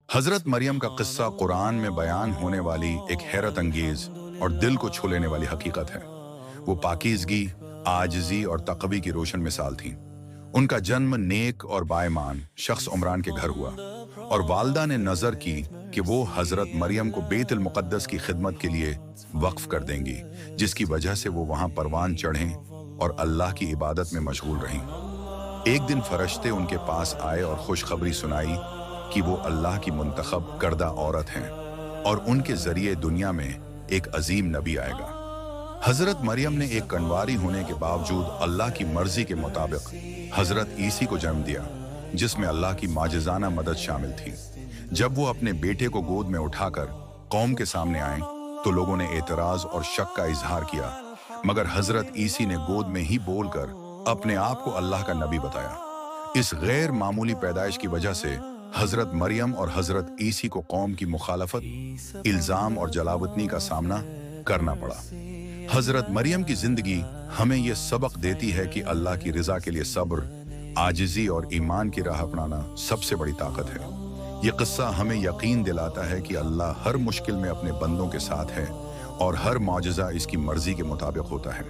हजरत मरियम का किस्सा कुरान में बयान होने वाली एक हैरत अंगेज और दिल को छू लेने वाली हकीकत है। वो पाकीज़गी, आजिज़ी और तक़वी की रोशन मिसाल थी। उनका जन्म नेक और बाईमान शख्स उमरान के घर हुआ और वालदा ने नज़र की कि वो हजरत मरियम को बैतुल मुक़द्दस की खिदमत के लिए वक्फ कर देंगी, जिसकी वजह से वो वहाँ परवान चढ़ें और अल्लाह की इबादत में मशगूल रहीं। एक दिन फरिश्ते उनके पास आए और खुशखबरी सुनाई कि वो अल्लाह की मुंतखब करदा औरत हैं और उनके जरिए दुनिया में एक अजीम नबी आएगा। हजरत मरियम ने एक कनवारी होने के बावजूद अल्लाह की मर्जी के मुताबिक हजरत ईसी को जन्म दिया, जिसमें अल्लाह की माजिज़ाना मदद शामिल थी। जब वो अपने बेटे को गोद में उठाकर कौम के सामने आए तो लोगों ने एतराज और शक का इजहार किया, मगर हजरत ईसी ने गोद में ही बोलकर अपने आप को अल्लाह का नबी बताया। इस गैर मामूली पैदाइश की वजह से हजरत मरियम और हजरत ईसी को कौम की मुखालफत, इल्जाम और जलावतनी का सामना करना पड़ा। हजरत मरियम की जिंदगी हमें यह सबक देती है कि अल्लाह की रिजा के लिए सब्र, आजिज़ी और ईमान की राह अपनाना सबसे बड़ी ताकत है। यह किस्सा हमें यकीन दिलाता है कि अल्लाह हर मुश्किल में अपने बंदों के साथ है और हर मौजज़ा इसकी मर्जी के मुताबिक होता है।